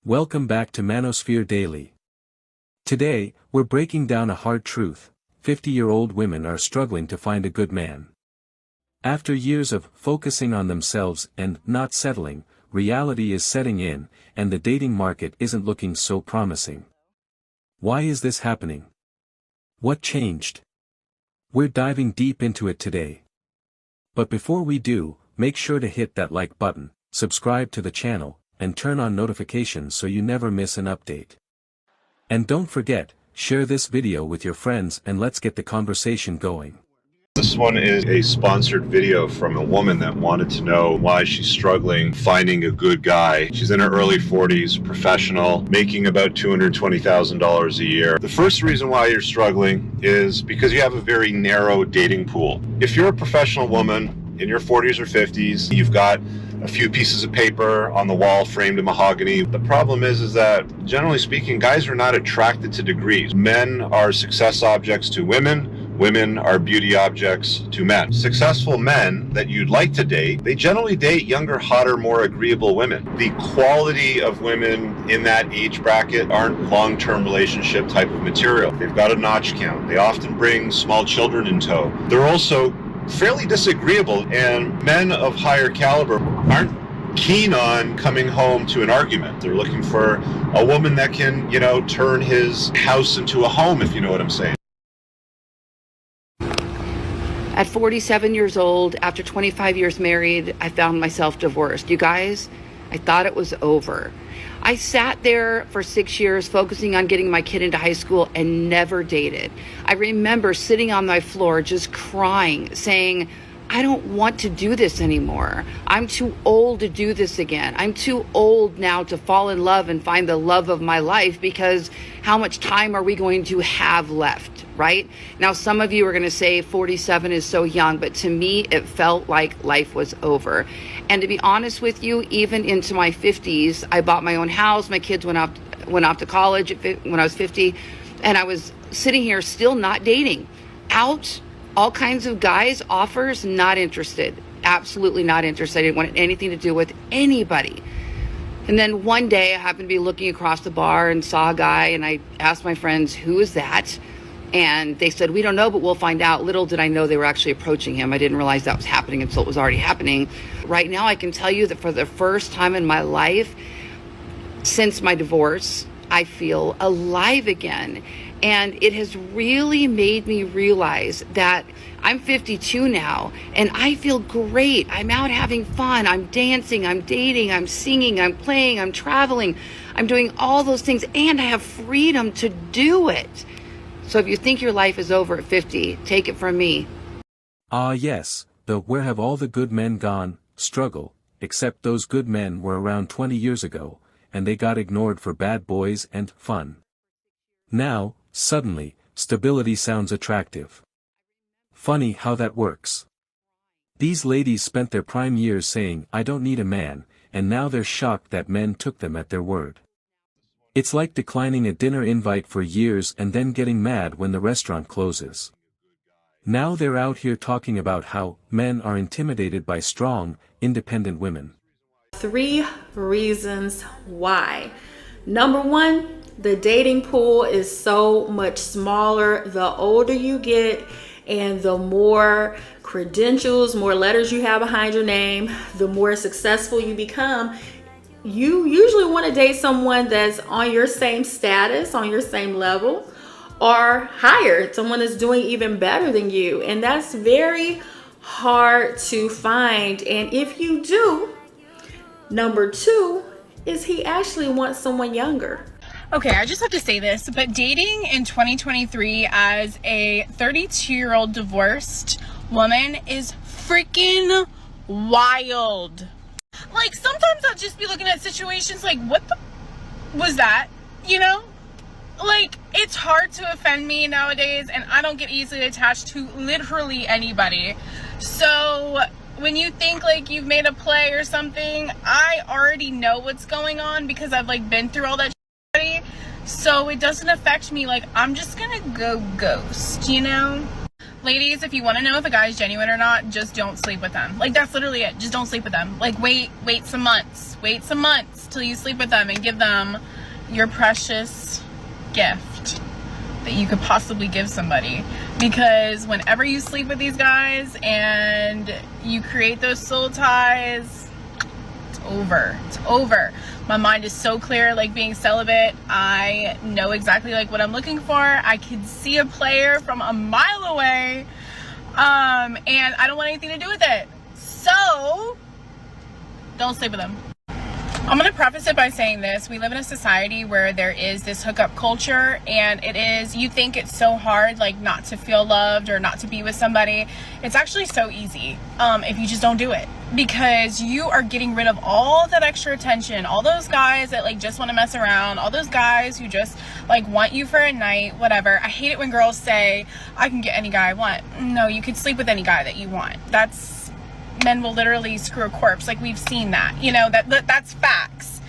Welcome back to Manosphere Daily. Today, we're breaking down a hard truth: 50-year-old women are struggling to find a good man. After years of focusing on themselves and not settling, reality is setting in, and the dating market isn't looking so promising. Why is this happening? What changed? We're diving deep into it today. But before we do, make sure to hit that like button, subscribe to the channel, and turn on notifications so you never miss an update. And don't forget, share this video with your friends and let's get the conversation going. This one is a sponsored video from a woman that wanted to know why she's struggling finding a good guy. She's in her early 40s, professional, making about $220,000 a year. The first reason why you're struggling is because you have a very narrow dating pool. If you're a professional woman in your 40s or 50s, you've got a few pieces of paper on the wall framed in mahogany. The problem is that, generally speaking, guys are not attracted to degrees. Men are success objects to women. Women are beauty objects to men. Successful men that you'd like to date, they generally date younger, hotter, more agreeable women. The quality of women in that age bracket aren't long-term relationship type of material. They've got a notch count. They often bring small children in tow. They're also fairly disagreeable, and men of higher caliber aren't keen on coming home to an argument. They're looking for a woman that can, turn his house into a home, if you know what I'm saying. At 47 years old, after 25 years married, I found myself divorced. You guys, I thought it was over. I sat there for 6 years focusing on getting my kid into high school and never dated. I remember sitting on my floor just crying, saying, I don't want to do this anymore. I'm too old to do this again. I'm too old now to fall in love and find the love of my life, because how much time are we going to have left, right? Now, some of you are going to say 47 is so young, but to me, it felt like life was over. And to be honest with you, even into my 50s, I bought my own house. My kids went off to college when I was 50, and I was sitting here still not dating. Out, all kinds of guys, offers, not interested. Absolutely not interested. I didn't want anything to do with anybody. And then one day I happened to be looking across the bar and saw a guy, and I asked my friends, who is that? And they said, we don't know, but we'll find out. Little did I know they were actually approaching him. I didn't realize that was happening until it was already happening. Right now, I can tell you that for the first time in my life, since my divorce, I feel alive again. And it has really made me realize that I'm 52 now, and I feel great. I'm out having fun. I'm dancing, I'm dating, I'm singing, I'm playing, I'm traveling. I'm doing all those things, and I have freedom to do it. So if you think your life is over at 50, take it from me. Yes, but where have all the good men gone? Struggle, except those good men were around 20 years ago, and they got ignored for bad boys and fun. Now, suddenly, stability sounds attractive. Funny how that works. These ladies spent their prime years saying, I don't need a man, and now they're shocked that men took them at their word. It's like declining a dinner invite for years and then getting mad when the restaurant closes. Now they're out here talking about how men are intimidated by strong, independent women. 3 reasons why. Number 1, the dating pool is so much smaller the older you get, and the more credentials, more letters you have behind your name, the more successful you become. You usually want to date someone that's on your same status, on your same level, or higher, someone that's doing even better than you. And that's very hard to find. And if you do, number 2 is he actually wants someone younger. Okay, I just have to say this, but dating in 2023 as a 32-year-old divorced woman is freaking wild. Like, sometimes I'll just be looking at situations like, what the was that? Like, it's hard to offend me nowadays, and I don't get easily attached to literally anybody. So when you think like you've made a play or something, I already know what's going on because I've like been through all that shit. So it doesn't affect me. Like, I'm just gonna go ghost, Ladies, if you want to know if a guy's genuine or not, just don't sleep with them. Like, that's literally it. Just don't sleep with them. Like, wait some months. Wait some months till you sleep with them and give them your precious gift that you could possibly give somebody. Because whenever you sleep with these guys and you create those soul ties, it's over. It's over. My mind is so clear, like being celibate. I know exactly like what I'm looking for. I can see a player from a mile away, and I don't want anything to do with it. So don't sleep with them. I'm going to preface it by saying this. We live in a society where there is this hookup culture, and it is, you think it's so hard, like, not to feel loved or not to be with somebody. It's actually so easy if you just don't do it, because you are getting rid of all that extra attention, all those guys that, like, just want to mess around, all those guys who just, like, want you for a night, whatever. I hate it when girls say, I can get any guy I want. No, you could sleep with any guy that you want. Men will literally screw a corpse. Like, we've seen that, you know, that's facts.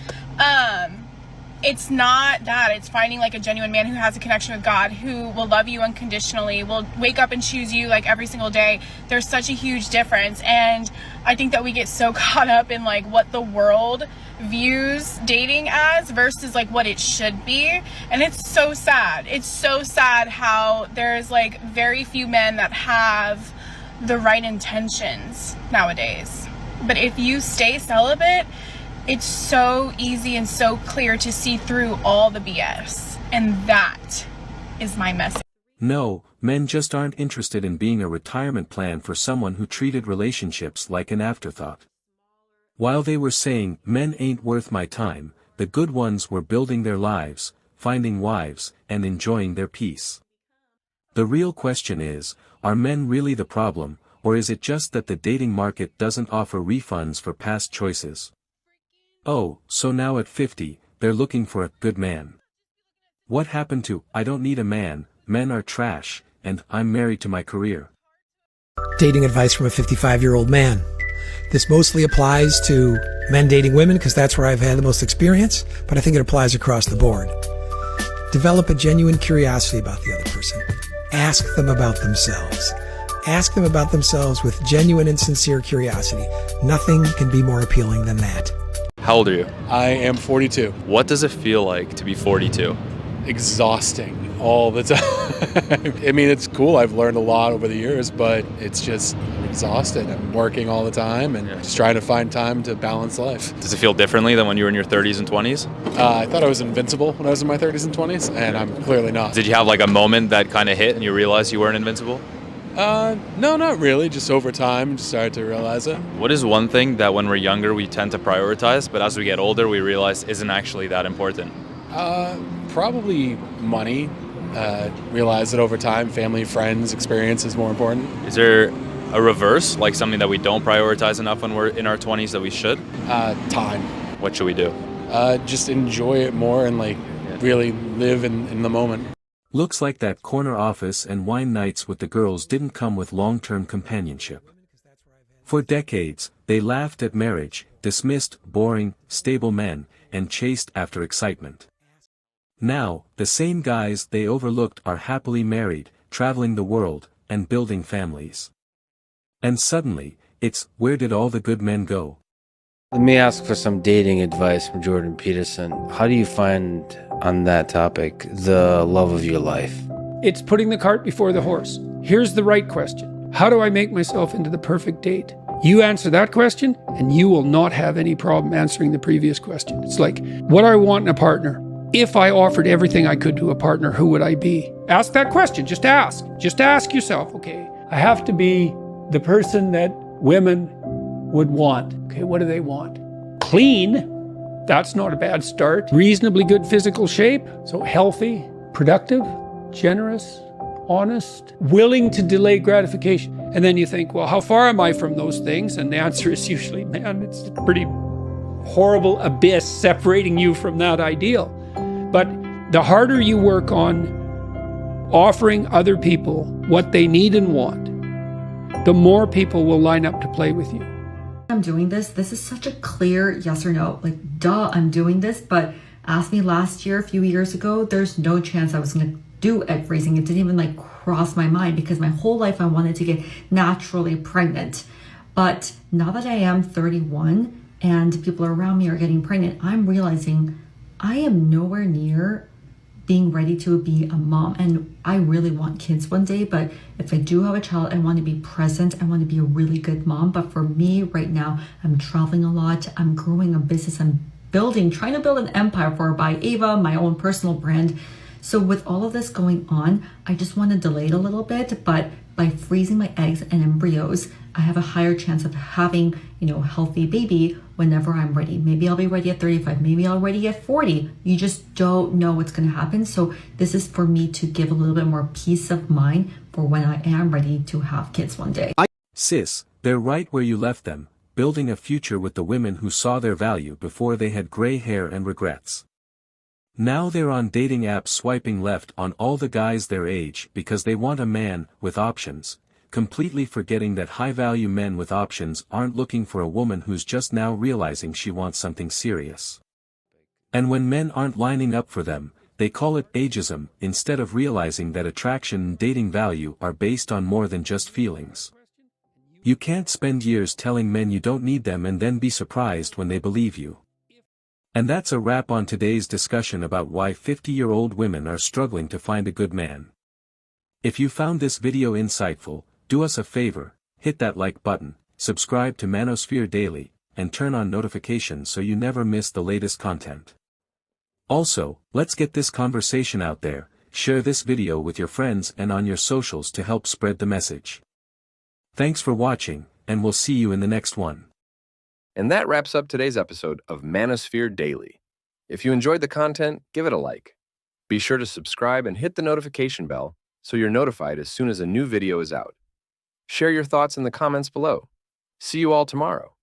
It's not that. It's finding like a genuine man who has a connection with God, who will love you unconditionally, will wake up and choose you like every single day. There's such a huge difference. And I think that we get so caught up in like what the world views dating as versus like what it should be. And it's so sad. It's so sad how there's like very few men that have the right intentions nowadays. But if you stay celibate, it's so easy and so clear to see through all the BS. And that is my message. No, men just aren't interested in being a retirement plan for someone who treated relationships like an afterthought. While they were saying, men ain't worth my time, the good ones were building their lives, finding wives, and enjoying their peace. The real question is, are men really the problem, or is it just that the dating market doesn't offer refunds for past choices? Oh, so now at 50, they're looking for a good man. What happened to, I don't need a man, men are trash, and I'm married to my career? Dating advice from a 55-year-old man. This mostly applies to men dating women because that's where I've had the most experience, but I think it applies across the board. Develop a genuine curiosity about the other person. Ask them about themselves. Ask them about themselves with genuine and sincere curiosity. Nothing can be more appealing than that. How old are you? I am 42. What does it feel like to be 42? Exhausting all the time. I mean, it's cool. I've learned a lot over the years, but it's just exhausted. I'm working all the time and just trying to find time to balance life. Does it feel differently than when you were in your 30s and 20s? I thought I was invincible when I was in my 30s and 20s, and I'm clearly not. Did you have like a moment that kind of hit and you realized you weren't invincible? No, not really. Just over time, just started to realize it. What is one thing that when we're younger we tend to prioritize, but as we get older we realize isn't actually that important? Probably money. Realize that over time, family, friends, experience is more important. Is there a reverse, like something that we don't prioritize enough when we're in our 20s that we should? Time. What should we do? Just enjoy it more and like really live in the moment. Looks like that corner office and wine nights with the girls didn't come with long-term companionship. For decades, they laughed at marriage, dismissed boring, stable men, and chased after excitement. Now, the same guys they overlooked are happily married, traveling the world, and building families. And suddenly, it's, where did all the good men go? Let me ask for some dating advice from Jordan Peterson. How do you find, on that topic, the love of your life? It's putting the cart before the horse. Here's the right question. How do I make myself into the perfect date? You answer that question, and you will not have any problem answering the previous question. It's like, what do I want in a partner? If I offered everything I could to a partner, who would I be? Ask that question. Just ask. Just ask yourself, okay, I have to be the person that women would want. Okay, what do they want? Clean. That's not a bad start. Reasonably good physical shape. So healthy, productive, generous, honest, willing to delay gratification. And then you think, well, how far am I from those things? And the answer is usually, man, it's a pretty horrible abyss separating you from that ideal. But the harder you work on offering other people what they need and want, the more people will line up to play with you. I'm doing this. This is such a clear yes or no. Like, duh, I'm doing this. But ask me last year, a few years ago, there's no chance I was going to do egg freezing. It didn't even like cross my mind because my whole life I wanted to get naturally pregnant. But now that I am 31 and people around me are getting pregnant, I'm realizing I am nowhere near being ready to be a mom. And I really want kids one day, but if I do have a child, I want to be present. I want to be a really good mom. But for me right now, I'm traveling a lot. I'm growing a business. I'm trying to build an empire for By Ava, my own personal brand. So with all of this going on, I just want to delay it a little bit, but by freezing my eggs and embryos, I have a higher chance of having, a healthy baby whenever I'm ready. Maybe I'll be ready at 35, maybe I'll be ready at 40. You just don't know what's going to happen. So this is for me to give a little bit more peace of mind for when I am ready to have kids one day. Sis, they're right where you left them, building a future with the women who saw their value before they had gray hair and regrets. Now they're on dating apps swiping left on all the guys their age because they want a man with options, completely forgetting that high-value men with options aren't looking for a woman who's just now realizing she wants something serious. And when men aren't lining up for them, they call it ageism instead of realizing that attraction and dating value are based on more than just feelings. You can't spend years telling men you don't need them and then be surprised when they believe you. And that's a wrap on today's discussion about why 50-year-old women are struggling to find a good man. If you found this video insightful, do us a favor, hit that like button, subscribe to Manosphere Daily, and turn on notifications so you never miss the latest content. Also, let's get this conversation out there, share this video with your friends and on your socials to help spread the message. Thanks for watching, and we'll see you in the next one. And that wraps up today's episode of Manosphere Daily. If you enjoyed the content, give it a like. Be sure to subscribe and hit the notification bell so you're notified as soon as a new video is out. Share your thoughts in the comments below. See you all tomorrow.